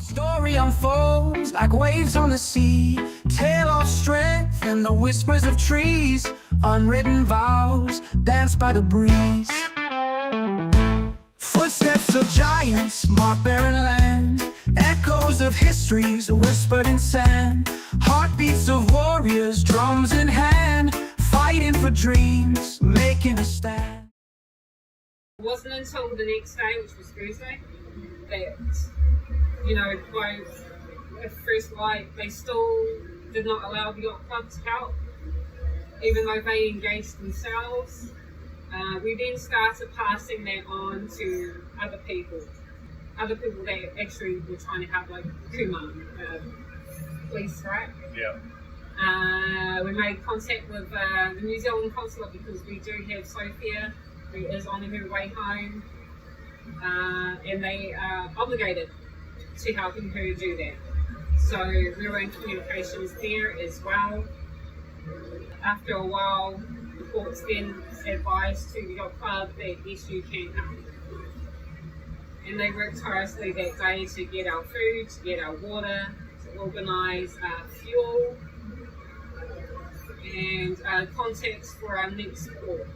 Story unfolds like waves on the sea, tale of strength and the whispers of trees, unwritten vows danced by the breeze. Footsteps of giants mark barren land, echoes of histories whispered in sand, heartbeats of warriors, drums in hand, fighting for dreams, making a stand. It wasn't until the next day, which was Thursday, that, by the first light, they still did not allow the yacht club to help, even though they engaged themselves. We then started passing that on to other people that actually were trying to help, like Kumar, police, right? Yeah. We made contact with the New Zealand consulate because we do have Sophia, who is on her way home, and they are obligated to helping her do that. So we were in communications there as well. After a while, the courts then advised to the yacht club that yes, you can help. And they worked tirelessly that day to get our food, to get our water, to organise our fuel, and contacts for our next port.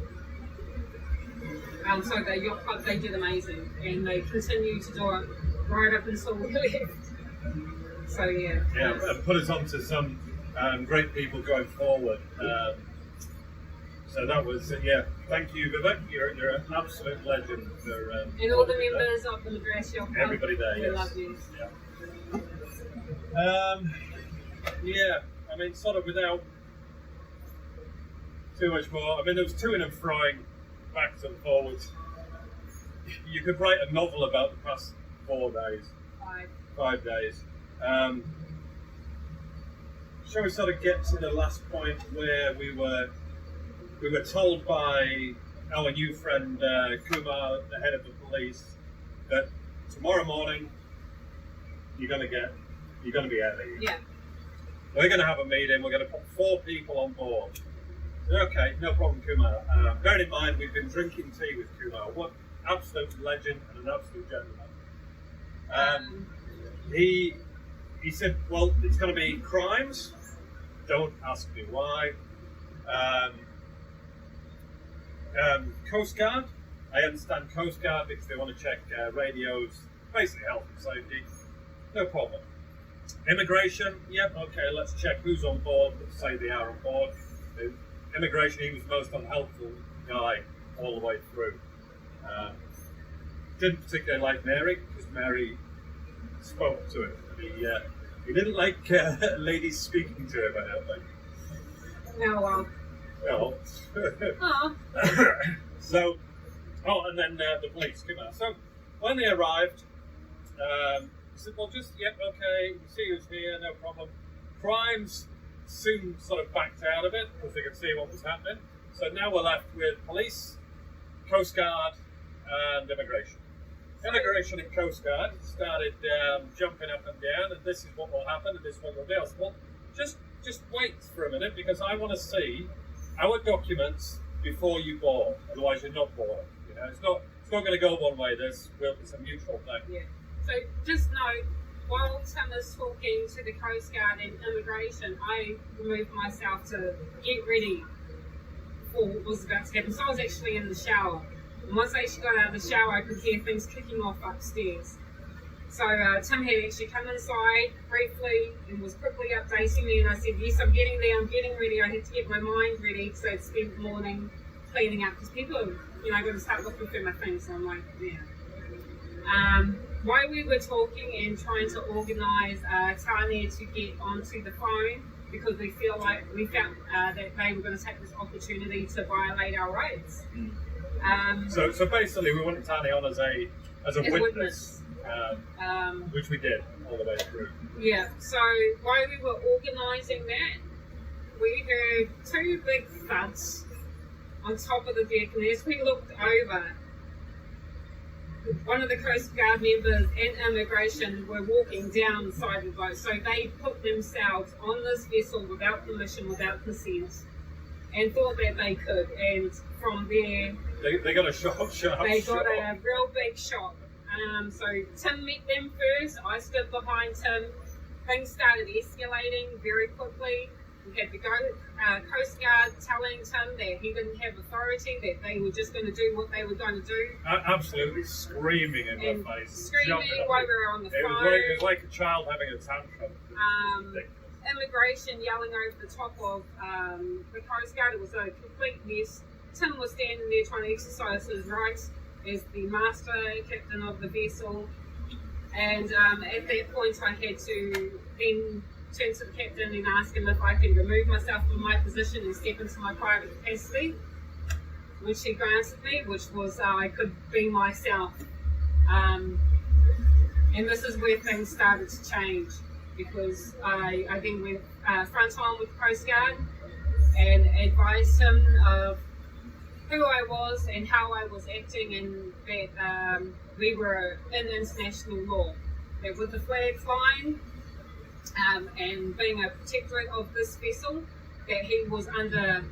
So the yacht club, they did amazing, and they continue to do it right up until we left. So yeah. Yeah, and put us on to some great people going forward. So that was, thank you, Vivek. You're an absolute legend. And all the members of the Madras Yacht Club. Everybody there, we yes. love you. Yeah. I mean, sort of without too much more. I mean, there was toing and froing, backs and forwards. You could write a novel about the past 4 days. 5 days. Shall we sort of get to the last point where we were told by our new friend Kumar, the head of the police, that tomorrow morning you're going to be out of here. Yeah. We're going to have a meeting. We're going to put 4 people on board. Okay, no problem, Kumar. Bearing in mind, we've been drinking tea with Kumar. What absolute legend and an absolute gentleman. He said, well, it's going to be crimes. Don't ask me why. Coast Guard. I understand Coast Guard because they want to check radios, basically health and safety. No problem. Immigration. Yep. Okay. Let's check who's on board. Let's say they are on board. Immigration. He was the most unhelpful guy all the way through. Didn't particularly like Mary because Mary spoke to him. He didn't like ladies speaking to him, I don't think. No, Well. oh. So, and then the police came out. So, when they arrived, he said, well, okay, we see who's here, no problem. Crimes soon sort of backed out of it because they could see what was happening. So now we're left with police, Coast Guard, and immigration. Immigration and Coast Guard started jumping up and down, and this is what will happen, and this is what we'll do. I said, well, just wait for a minute, because I want to see our documents before you board. Otherwise, you're not boarding. It's not going to go one way. It's a mutual thing. Yeah. So just note, while Tim is talking to the Coast Guard and immigration, I removed myself to get ready for what was about to happen. So I was actually in the shower. And once I actually got out of the shower, I could hear things kicking off upstairs. So Tim had actually come inside briefly and was quickly updating me, and I said, yes, I'm getting there, I'm getting ready. I had to get my mind ready, so I'd spent the morning cleaning up, because people are, going to start looking through my things, so I'm like, yeah. While we were talking and trying to organise Tanya to get onto the phone, because we felt that they were going to take this opportunity to violate our rights. So basically, we wanted Tanya on as a witness. Which we did all the way through. Yeah, so while we were organising that, we heard 2 big thuds on top of the deck, and as we looked over, one of the Coast Guard members and immigration were walking down the side of the boat, so they put themselves on this vessel without permission, without consent, and thought that they could, and from there they got a shot. They got a real big shot. So Tim met them first. I stood behind Tim. Things started escalating very quickly. We had the Coast Guard telling Tim that he didn't have authority, that they were just going to do what they were going to do. Absolutely screaming in And my face. screaming while we were on the phone. It was like a child having a tantrum. Immigration yelling over the top of the Coast Guard. It was a complete mess. Tim was standing there trying to exercise his rights as the master captain of the vessel. And at that point I had to then turn to the captain and ask him if I could remove myself from my position and step into my private capacity, which he granted me, which was I could be myself. And this is where things started to change, because I then went front on with the Coast Guard and advised him of who I was and how I was acting, and that we were in international law. That with the flag flying and being a protectorate of this vessel, that he was under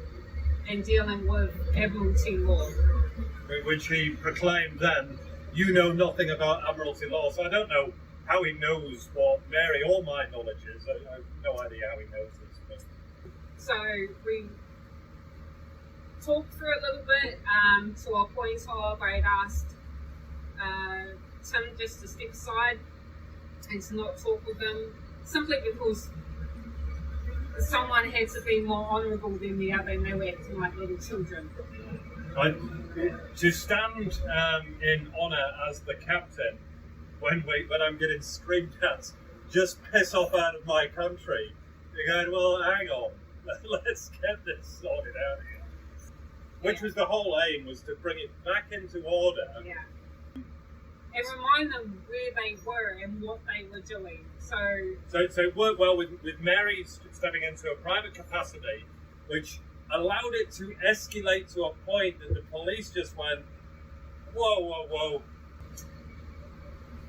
and dealing with Admiralty law. Which he proclaimed then, you know nothing about Admiralty law, so I don't know how he knows what Mary or my knowledge is. I have no idea how he knows this. But... So we talked through it a little bit to a point of I had asked Tim just to step aside and to not talk with him, simply because someone had to be more honourable than the other, and they were acting like little children. To stand in honour as the captain when I'm getting screamed at, just piss off out of my country, you're going, well, hang on, let's get this sorted out here. Which was the whole aim, was to bring it back into order. Yeah. And remind them where they were and what they were doing. So it worked well with Mary stepping into a private capacity, which allowed it to escalate to a point that the police just went, whoa.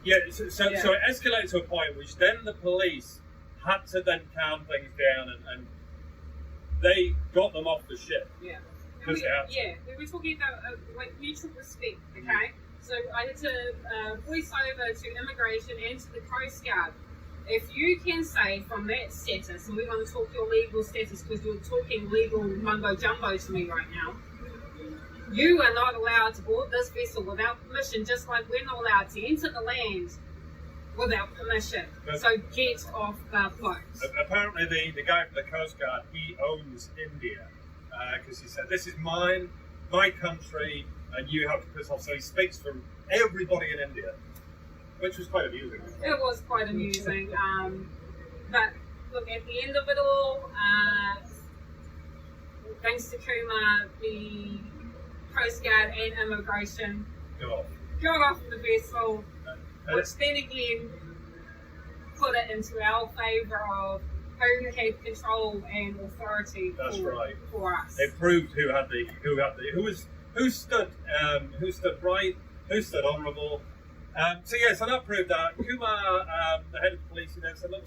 Yeah, so it escalated to a point which then the police had to then calm things down, and they got them off the ship. Yeah. We were talking about like mutual respect, okay? So I had to voice over to immigration and to the Coast Guard. If you can say from that status, and we're going to talk your legal status because you're talking legal mumbo jumbo to me right now, you are not allowed to board this vessel without permission, just like we're not allowed to enter the land without permission. So get off the boat. Apparently the guy from the Coast Guard, he owns India. Because he said, this is my country, and you have to piss off. So he speaks for everybody in India, which was quite amusing. It was quite amusing. But look, at the end of it all, thanks to Kuma, the Coast Guard and immigration got off the vessel, which then again put it into our favour of who had control and authority for us. It proved who stood right, who stood honourable. So that proved that. Kumar, the head of the police, then said, look,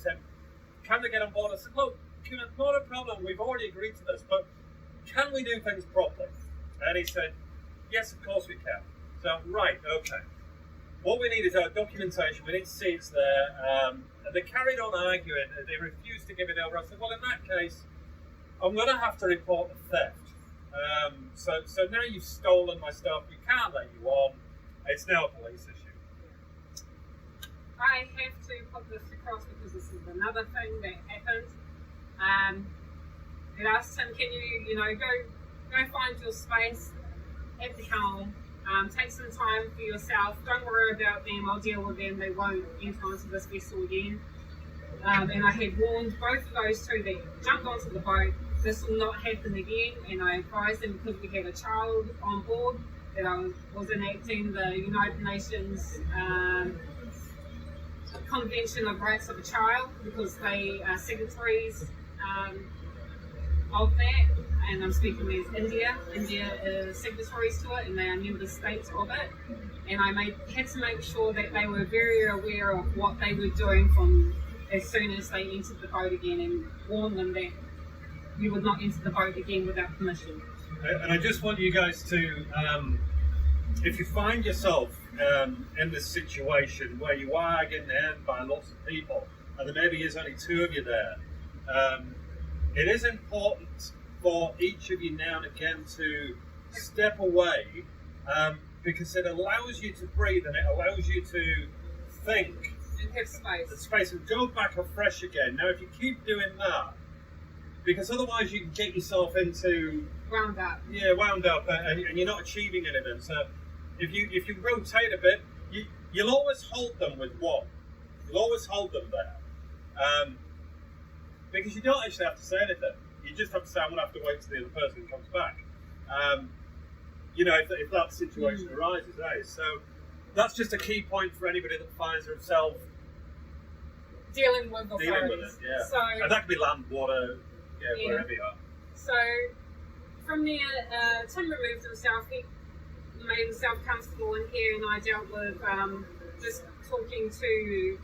can they get on board? I said, look, Kumar, not a problem, we've already agreed to this, but can we do things properly? And he said, yes, of course we can. So, right, okay. What we need is our documentation, we need to see it's there. They carried on arguing, they refused to give it over. I said, well, in that case, I'm going to have to report the theft. So now you've stolen my stuff, we can't let you on. It's now a police issue. I have to put this across because this is another thing that happened. It asked him, can you go find your space at the helm. Take some time for yourself. Don't worry about them. I'll deal with them. They won't enter onto this vessel again. And I had warned both of those two that jumped onto the boat. This will not happen again. And I advised them, because we had a child on board, that I was enacting the United Nations Convention of Rights of a Child, because they are signatories of that. And I'm speaking as India. India is signatories to it, and they are member states of it. And I had to make sure that they were very aware of what they were doing from as soon as they entered the boat again, and warn them that you would not enter the boat again without permission. And I just want you guys to if you find yourself in this situation where you are getting hemmed by lots of people, and there maybe is only two of you there, it is important for each of you now and again to step away, because it allows you to breathe and it allows you to think. And have space. The space and go back afresh again. Now, if you keep doing that, because otherwise you can get yourself into Wound up. wound up, and you're not achieving anything. So, if you rotate a bit, you'll always hold them with one. You'll always hold them there, because you don't actually have to say anything. You just have to say, "I'm going to have to wait till the other person comes back." If that situation arises, So that's just a key point for anybody that finds themselves dealing with it. Yeah. So, and that could be land, water, wherever you are. So from there, Tim removed himself. He made himself comfortable in here, and I dealt with just talking to.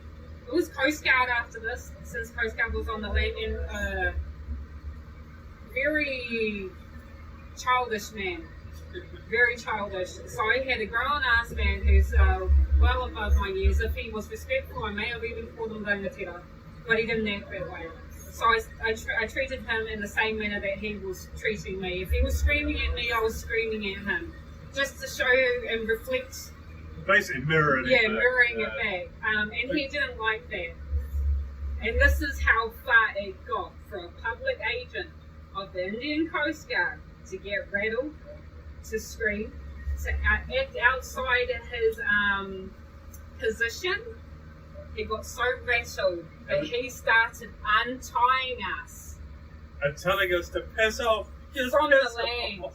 It was Coast Guard after this, since Coast Guard was on the land, and very childish man. Very childish. So I had a grown-ass man who's well above my years. If he was respectful, I may have even called him Rangatira, but he didn't act that way. So I treated him in the same manner that he was treating me. If he was screaming at me, I was screaming at him, just to show and reflect. Basically mirroring it back. Mirroring it back. And he didn't like that. And this is how far it got for a public agent of the Indian Coast Guard to get rattled, to scream, to act outside of his position. He got so rattled that he started untying us. And telling us to piss off. From the land.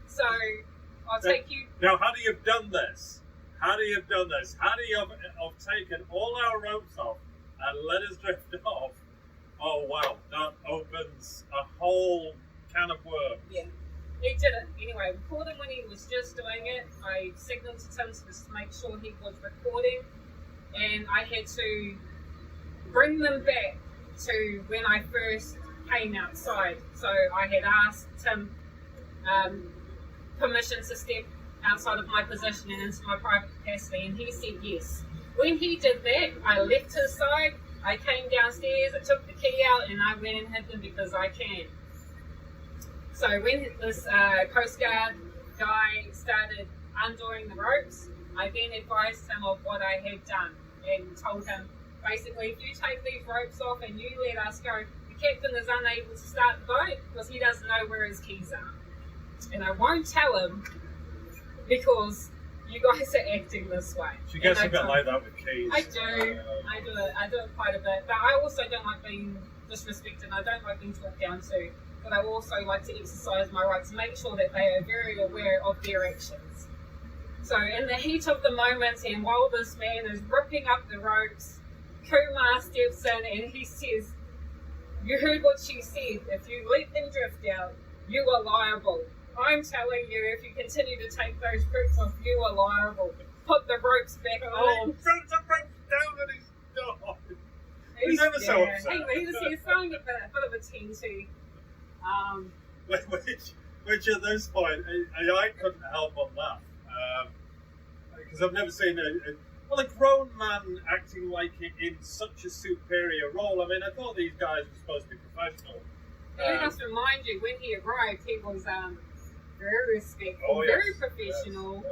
So, I'll take you... Now, how do you have done this? How do you have taken all our ropes off and let us drift off? Oh, wow. That opens a whole can of worms. Yeah. He didn't. Anyway, we called him when he was just doing it. I signaled to Tim to make sure he was recording. And I had to bring them back to when I first came outside. So I had asked Tim permission to step outside of my position and into my private capacity, and he said yes. When he did that, I left his side, I came downstairs, I took the key out, and I went and hid them because I can. So when this Coast Guard guy started undoing the ropes, I then advised him of what I had done and told him, basically, if you take these ropes off and you let us go, the captain is unable to start the boat because he doesn't know where his keys are. And I won't tell him because you guys are acting this way. She gets a bit like that with keys. I do it quite a bit. But I also don't like being disrespected. I don't like being talked down to. But I also like to exercise my right to make sure that they are very aware of their actions. So in the heat of the moment, and while this man is ripping up the ropes, Kumar steps in and he says, "You heard what she said. If you let them drift out, you are liable. I'm telling you, if you continue to take those ropes off, you are liable. Put the ropes back on." Put the ropes down and he's done. He's ever so upset. He's throwing a bit of a tenty. Which at this point, I couldn't help but laugh. Because I've never seen a grown man acting like it in such a superior role. I mean, I thought these guys were supposed to be professional. I must remind you, when he arrived, he was very respectful, very professional,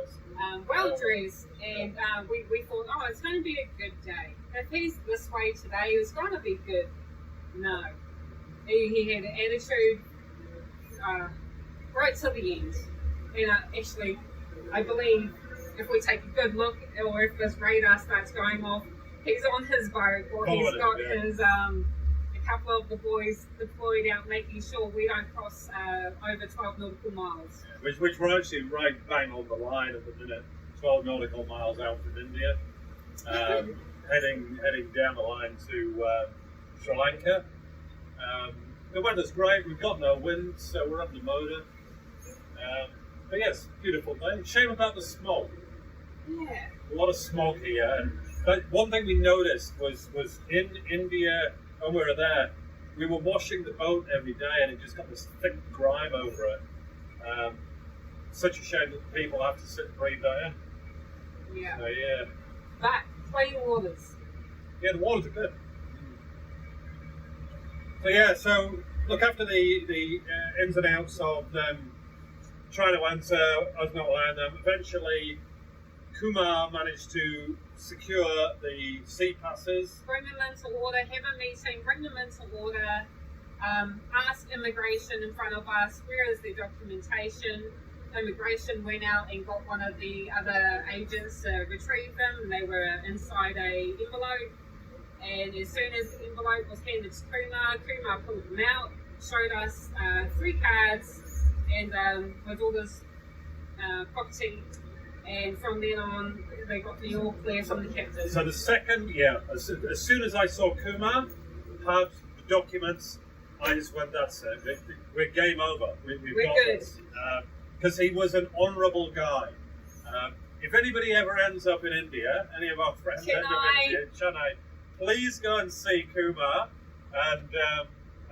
well dressed, and we thought, oh, it's going to be a good day. If he's this way today, it's going to be good. No. He had an attitude right to the end. And actually, I believe if we take a good look, or if this radar starts going off, he's on his boat, or he's got his a couple of the boys deployed out, making sure we don't cross over 12 nautical miles. Which we're actually right bang on the line at the minute, 12 nautical miles out from India, heading down the line to Sri Lanka. The weather's great, we've got no wind, so we're up the motor. But yes, beautiful day. Shame about the smoke. Yeah. A lot of smoke here. But one thing we noticed was in India, when we were there, we were washing the boat every day and it just got this thick grime over it. such a shame that people have to sit and breathe that in. Yeah. So yeah. But clean waters. Yeah, the waters are good. So yeah, so look, after the ins and outs of them trying to enter, us not allowing them, eventually Kumar managed to secure the sea passes. Bring them into order, have a meeting, bring them into order, ask immigration in front of us, where is their documentation? Immigration went out and got one of the other agents to retrieve them, and they were inside a envelope. And as soon as the envelope was handed to Kumar pulled them out, showed us 3 cards and my daughter's property. And from then on, they got me all clear from the captain. So the second, as soon as I saw Kumar have the documents, I just went, that's it. We're game over. We're got good. this. Because he was an honourable guy. If anybody ever ends up in India, any of our friends end up in India, Chennai, please go and see Kumar. And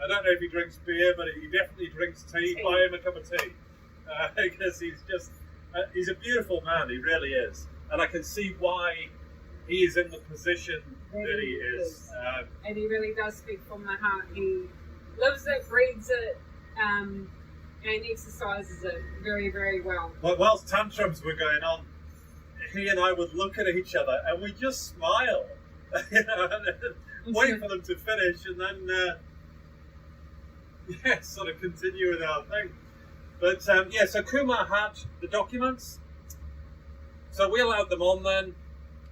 I don't know if he drinks beer, but he definitely drinks tea. Buy him a cup of tea. Because he's just, he's a beautiful man, he really is. And I can see why he is in the position that he is. And he really does speak from the heart. He lives it, breathes it, and exercises it very, very well. But whilst tantrums were going on, he and I would look at each other and we just smile. Wait for them to finish and then sort of continue with our thing. But so Kumar had the documents, so we allowed them on then.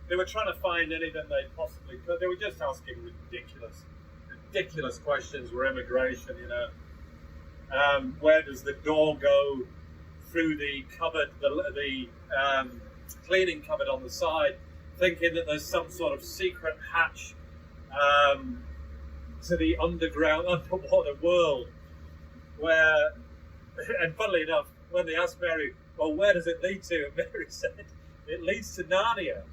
They were trying to find anything they possibly could. They were just asking ridiculous questions. Were immigration, where does the door go through the cupboard, the cleaning cupboard on the side, thinking that there's some sort of secret hatch to the underwater world where, and funnily enough, when they asked Mary, well, where does it lead to? And Mary said, it leads to Narnia.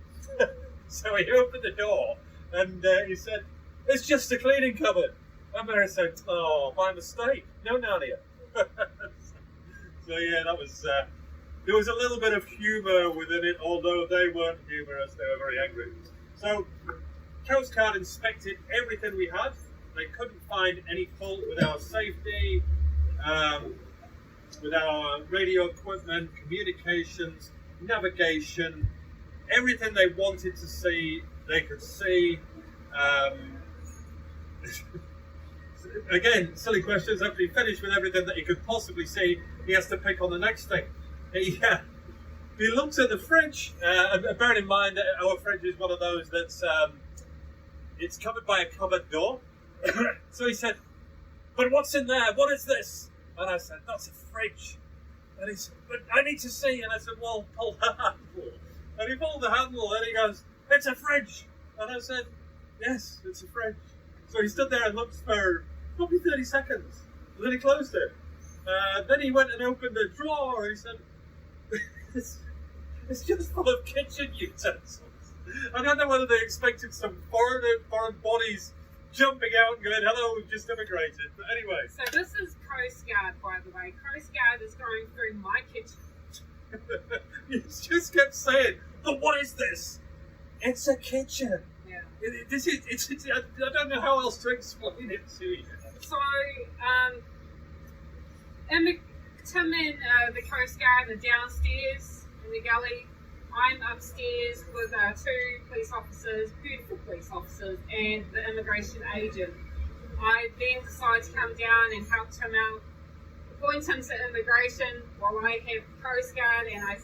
So he opened the door and he said, it's just a cleaning cupboard. And Mary said, oh, by mistake, no Narnia. So yeah, that was, there was a little bit of humour within it, although they weren't humorous, they were very angry. So Coast Guard inspected everything we had. They couldn't find any fault with our safety, with our radio equipment, communications, navigation, everything they wanted to see, they could see. Again, silly questions. After he finished with everything that he could possibly see, he has to pick on the next thing. He looked at the fridge, bearing in mind that our fridge is one of those that's it's covered by a cupboard door. So he said, but what's in there? What is this? And I said, that's a fridge. And he said, but I need to see. And I said, well, pull the handle. And he pulled the handle and he goes, it's a fridge. And I said, yes, it's a fridge. So he stood there and looked for probably 30 seconds. And then he closed it. Then he went and opened the drawer and he said, it's just full of kitchen utensils. I don't know whether they expected some foreign bodies jumping out and going, hello, we've just immigrated. But anyway. So this is Coast Guard, by the way. Coast Guard is going through my kitchen. He just kept saying, but what is this? It's a kitchen. Yeah. I don't know how else to explain it to you. So, Tim and the Coast Guard are downstairs in the galley. I'm upstairs with 2 police officers, beautiful police officers, and the immigration agent. I then decide to come down and help Tim out, point him to immigration while I have Coast Guard, and I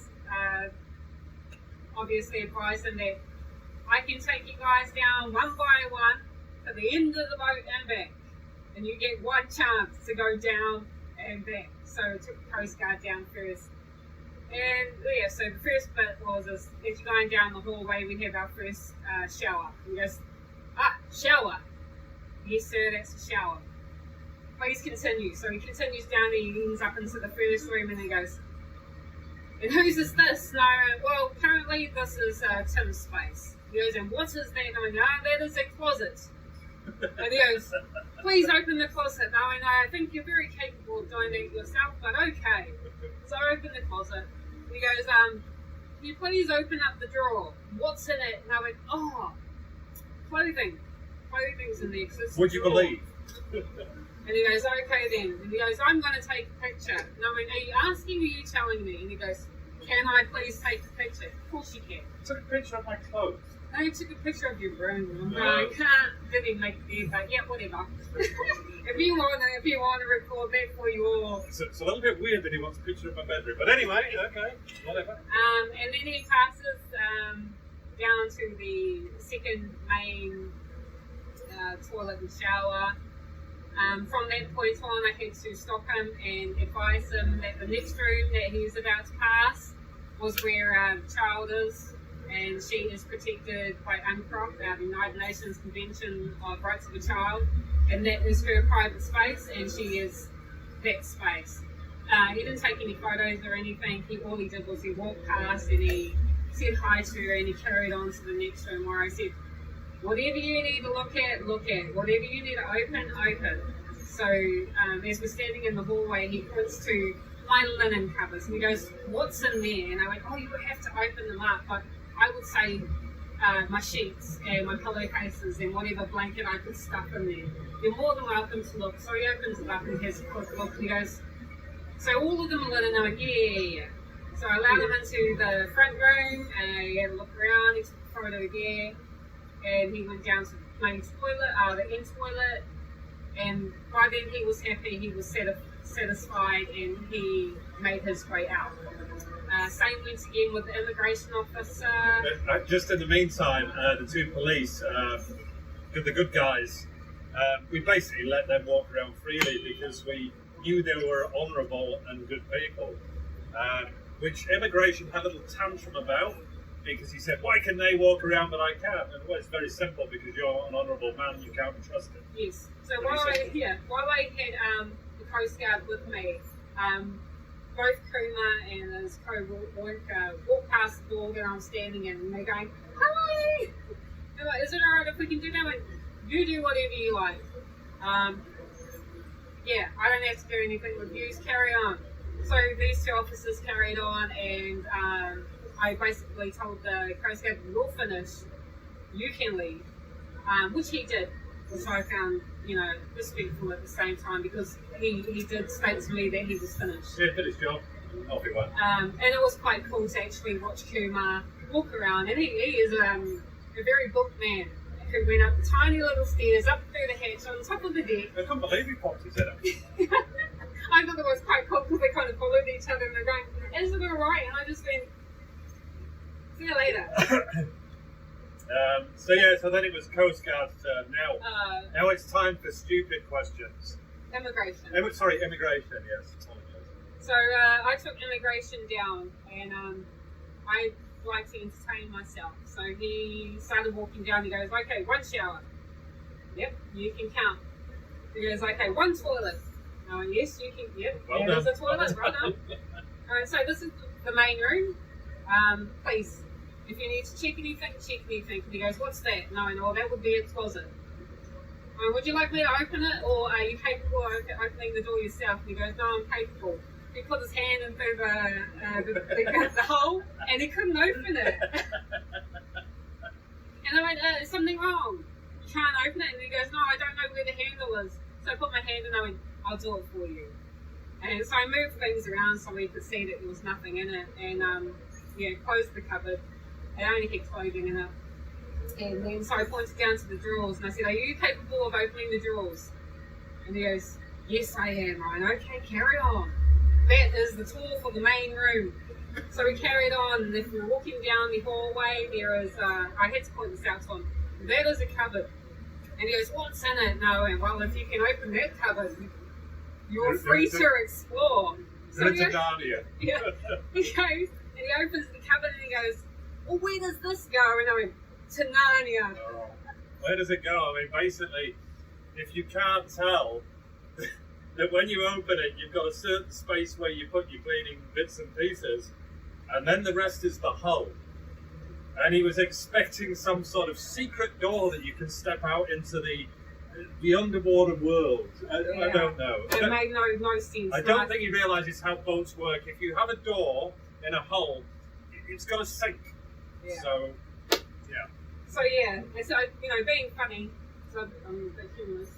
obviously advise him that I can take you guys down one by one to the end of the boat and back, and you get one chance to go down and back. So I took the Coast Guard down first. And yeah, so the first bit was as you're going down the hallway, we have our first shower. He goes, shower. Yes, sir, that's a shower. Please continue. So he continues down, he ends up into the first room, and he goes, and whose is this? No, well, currently this is Tim's space. He goes, and what is that? No, that is a closet. And he goes, please open the closet. Now I think you're very capable of doing it yourself, but okay. So I open the closet. And he goes, can you please open up the drawer? What's in it? And I went, oh, clothing. Clothing's in the existing Would you drawer. believe? And he goes, okay then. And he goes, I'm going to take a picture. And I went, are you asking or are you telling me? And he goes, can I please take a picture? Of course you can. Took a picture of my clothes. No, you took a picture of your room. I'm No. going, didn't even make the but yeah, whatever. if you want to record that for you all. It's a little bit weird that he wants a picture of my bedroom, but anyway, okay, whatever. And then he passes down to the second main toilet and shower. From that point on, I had to stop him and advise him that the next room that he was about to pass was where the child is, and she is protected by UNCROC, the United Nations Convention of Rights of a Child, and that is her private space, and she is that space. He didn't take any photos or anything. All he did was he walked past and he said hi to her, and he carried on to the next room where I said, whatever you need to look at, look at. Whatever you need to open, open. So as we're standing in the hallway, he points to my linen cupboards and he goes, what's in there? And I went, oh, you would have to open them up. But I would say my sheets and my pillowcases and whatever blanket I could stuff in there. You're more than welcome to look. So he opens it up and has a quick look and he goes, so all of them are linen? I went, yeah. So I allowed him into the front room and he had a look around. He took a photo there. And he went down to the main toilet, the end toilet, and by then he was happy, he was satisfied, and he made his way out. Same once again with the immigration officer. Just in the meantime, the two police, the good guys, we basically let them walk around freely because we knew they were honourable and good people, which immigration had a little tantrum about. Because he said, why can they walk around but I can't? And well, it's very simple, because you're an honourable man, you can't be trusted. Yes. So while I had the Coast Guard with me, both Kuma and his co-worker walked past the door that I'm standing in, and they're going, hi! They're like, is it alright if we can do that? Like, you do whatever you like. Yeah, I don't have to do anything with yous, carry on. So these two officers carried on, and I basically told the Coast Guard, we'll finish, you can leave, which he did, which I found, respectful at the same time, because he did state to me that he was finished. Yeah, did his job. Off he went. And it was quite cool to actually watch Kumar walk around, and he is a very booked man who went up the tiny little stairs, up through the hatch, on top of the deck. I couldn't believe he popped his head up. I thought it was quite cool because they kind of followed each other and they're going, is it alright? And I just went, see you later. So then it was Coast Guard's turn. Now it's time for stupid questions. Immigration. Immigration, yes. So I took immigration down, and I like to entertain myself. So he started walking down. He goes, okay, one shower. Yep, you can count. He goes, okay, one toilet. Oh, yes, you can. Yep, Well there's done. a toilet. Well done. Alright, so this is the main room. Please, if you need to check anything, check anything. And he goes, what's that? No, that would be a closet. Would you like me to open it, or are you capable of opening the door yourself? And he goes, no, I'm capable. He put his hand in through the hole, and he couldn't open it. And I went, is something wrong? You can't open it? And he goes, no, I don't know where the handle is. So I put my hand in, and I went, I'll do it for you. And so I moved things around so we could see that there was nothing in it, and closed the cupboard. It only had clothing in it. And then so I pointed down to the drawers, and I said, are you capable of opening the drawers? And he goes, yes, I am. Ryan. Okay, carry on. That is the tour for the main room. So we carried on, and if we're walking down the hallway, there is, I had to point this out to him, that is a cupboard. And he goes, what's in it? No, and well, if you can open that cupboard, you're free to explore. So It's a Narnia. yeah, he goes, and he opens the cupboard, and he goes, well, where does this go? And I went, to Narnia. Oh, where does it go? I mean, basically, if you can't tell that when you open it, you've got a certain space where you put your cleaning bits and pieces, and then the rest is the hull. And he was expecting some sort of secret door that you can step out into the the underwater world. I don't know. It made no sense. I don't think he realises how boats work. If you have a door in a hull, it's going to sink. Yeah. So, yeah. So yeah, and so being funny, so I'm a bit humorous.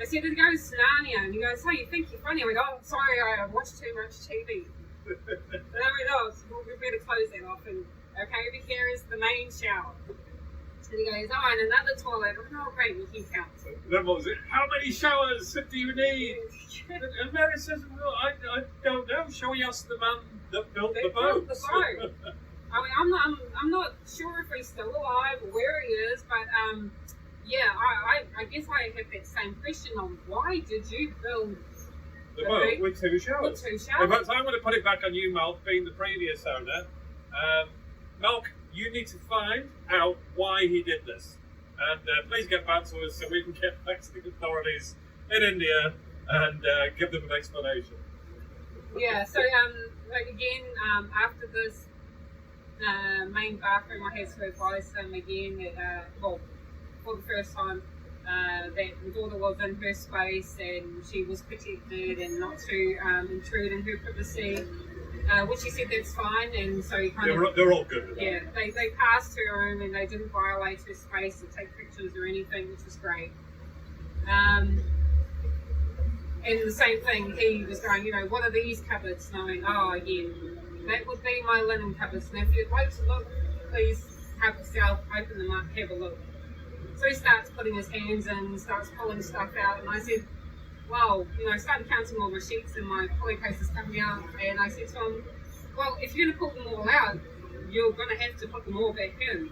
I said to the guy to Narnia, and he goes, "Oh, you think you're funny?" I went, "Oh, sorry, I watched too much TV." And I went, "Oh, well, we better close that off." And okay, over here is the main shower. And he goes, "Oh, and another toilet." I went, "Oh, great, we can count." Then what was it? How many showers do you need? And Mary says, "Well, I don't know. Shall we ask the man that built the boat?" I mean, I'm not sure if he's still alive or where he is, but yeah, I guess I have that same question on why did you build the boat with 2 showers? With 2 showers. In fact, I'm going to put it back on you, Malk, being the previous owner. Malk, you need to find out why he did this, and please get back to us so we can get back to the authorities in India and give them an explanation. Yeah. So again, after this. Main bathroom, I had to advise them again that, well, for the first time, that the daughter was in her space and she was protected and not to intrude in her privacy, which he said that's fine, and so he they're all good with that. Yeah, they passed her room and they didn't violate her space or take pictures or anything, which was great. And the same thing, he was going, what are these cupboards? And I went, oh, again, that would be my linen cupboards. And if you'd like to look, please help yourself, open them up, have a look. So he starts putting his hands in, starts pulling stuff out, and I said, well, started counting all the sheets and my pillowcase is coming out, and I said to him, well, if you're going to pull them all out, you're going to have to put them all back in.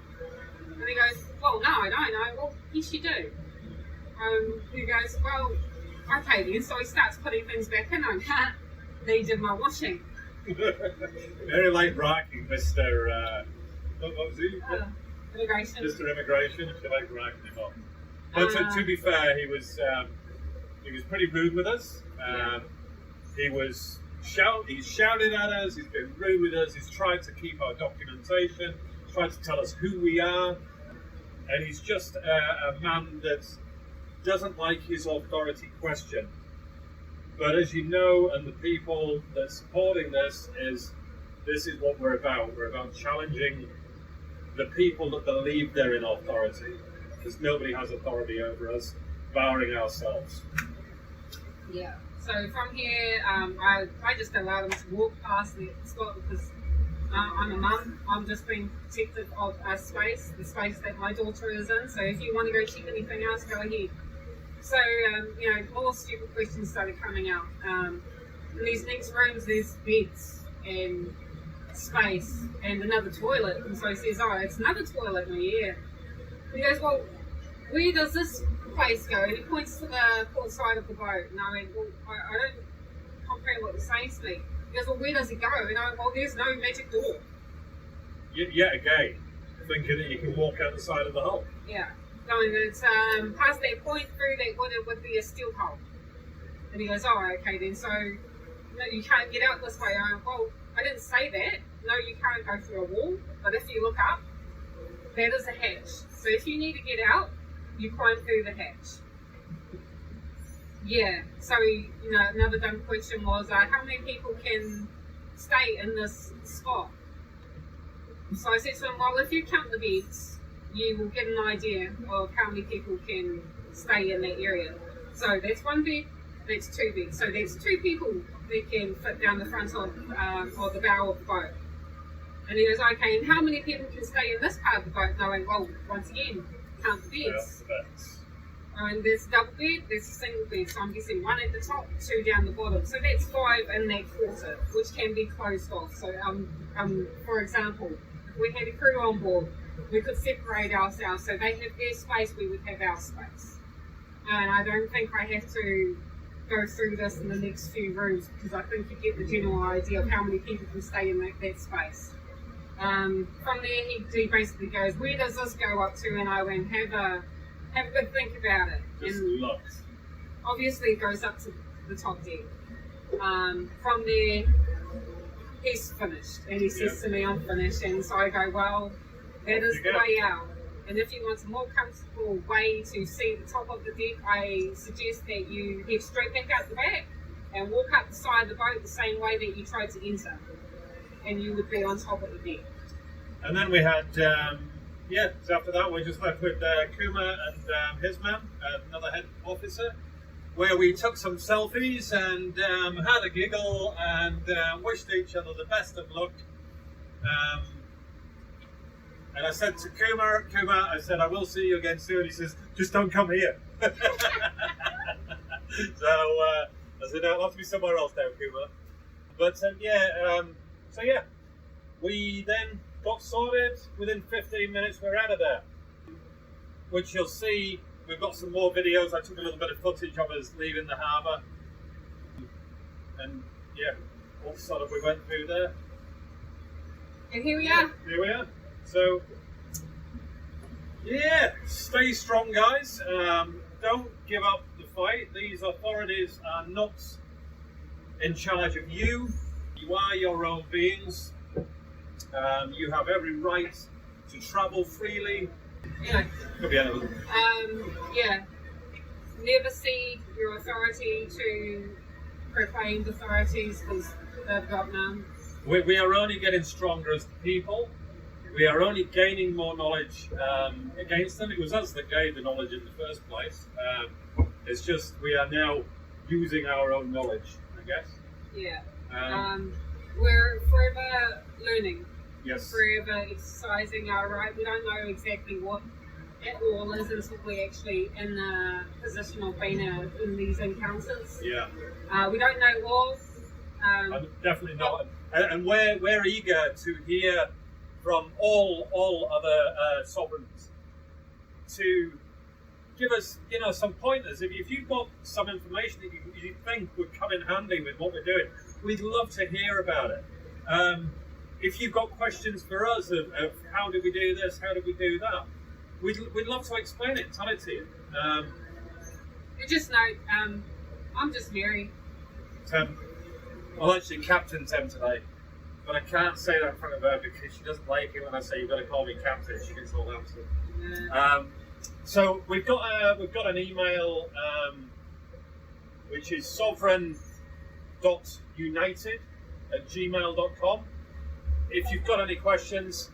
And he goes, well, no, I don't know. Well, yes, you do. He goes, well, okay then. So he starts putting things back in. I'm they did my washing. Very late bragging, Mr. What was he? Immigration. Mr. Immigration, if you like bragging him up. But to be fair, he was pretty rude with us. He shouted at us. He's been rude with us. He's tried to keep our documentation. He's tried to tell us who we are, and he's just a man that doesn't like his authority questioned. But as you know, and the people that are supporting this is what we're about. We're about challenging the people that believe they're in authority, because nobody has authority over us, barring ourselves. Yeah. So from here, I just allow them to walk past the spot because I'm a mum. I'm just being protective of our space, the space that my daughter is in. So if you want to go check anything else, go ahead. So, more stupid questions started coming out. In these next rooms, there's beds and space and another toilet. And so he says, oh, it's another toilet. And yeah. He goes, well, where does this place go? And he points to the port side of the boat. And I went, well, I don't comprehend what you're saying to me. He goes, well, where does it go? And I went, well, there's no magic door. Yet again, thinking that you can walk out the side of the hull. Yeah. Going it's past that point through that would be a steel hull. And he goes, oh, okay then, so no, you can't get out this way. I went, well, I didn't say that. No, you can't go through a wall, but if you look up, that is a hatch. So if you need to get out, you climb through the hatch. Yeah, so another dumb question was, how many people can stay in this spot? So I said to him, well, if you count the beds, you will get an idea of how many people can stay in that area. So that's 1 bed, that's 2 beds. So that's 2 people that can fit down the front of the bow of the boat. And he goes, okay, and how many people can stay in this part of the boat? And I went, well, once again, count the beds. And there's a double bed, there's a single bed. So I'm guessing 1 at the top, 2 down the bottom. So that's 5 in that quarter, which can be closed off. So, for example, if we had a crew on board, we could separate ourselves, so they have their space, we would have our space. And I don't think I have to go through this in the next few rooms, because I think you get the general idea of how many people can stay in that space. From there, he basically goes, where does this go up to? And I went, have a good think about it. Just and look. Obviously, it goes up to the top deck. From there, he's finished, and he says to me, I'm finished. And so I go, well, that is the way out. And if you want a more comfortable way to see the top of the deck, I suggest that you head straight back out the back and walk up the side of the boat the same way that you tried to enter. And you would be on top of the deck. And then we had, so after that we just left with Kuma and his man, another head officer, where we took some selfies and had a giggle and wished each other the best of luck. And I said to Kuma, I said, I will see you again soon. He says, just don't come here. So I said, I'll have to be somewhere else now, Kuma. But we then got sorted. Within 15 minutes, we're out of there. Which you'll see, we've got some more videos. I took a little bit of footage of us leaving the harbour. And all sort of we went through there. And here we are. Here we are. So, stay strong, guys. Don't give up the fight. These authorities are not in charge of you. You are your own beings. You have every right to travel freely. Could be anything. Never cede your authority to proclaimed authorities because they've got none. We are only getting stronger as people. We are only gaining more knowledge against them. It was us that gave the knowledge in the first place. It's just we are now using our own knowledge, I guess. Yeah. We're forever learning. Yes. Forever exercising our right. We don't know exactly what it all is until we're actually in a position of being in these encounters. Yeah. We don't know all. Definitely not. And we're eager to hear from all other sovereigns to give us, some pointers. If you've got some information that you think would come in handy with what we're doing, we'd love to hear about it. If you've got questions for us of how do we do this, how do we do that, we'd love to explain it, tell it to you. You just know, I'm just Mary. Tem. Well, actually, Captain Tem today. But I can't say that in front of her because she doesn't like it when I say you've got to call me Captain. She gets all upset. Yeah. So we've got an email which is sovereign.united@gmail.com. If you've got any questions,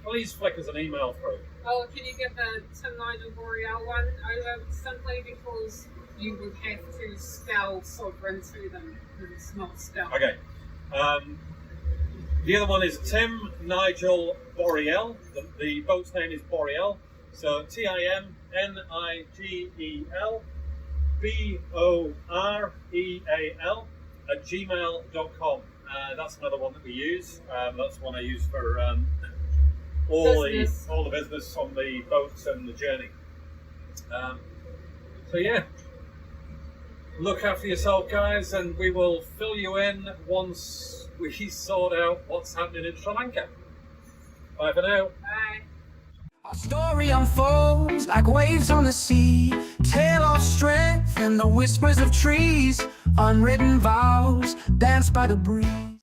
please flick us an email through. Oh, can you give the Tim Nigel Boreal one over simply because you would have to spell sovereign to them because it's not spelled. Okay. The other one is Tim Nigel Boreal. The boat's name is Boreal. So TIMNIGEL BOREAL @gmail.com. That's another one that we use. That's one I use for all the business on the boats and the journey. Look after yourself, guys, and we will fill you in once we sort out what's happening in Sri Lanka. Bye for now. Bye. Our story unfolds like waves on the sea, tale of strength and the whispers of trees, unwritten vows danced by the breeze.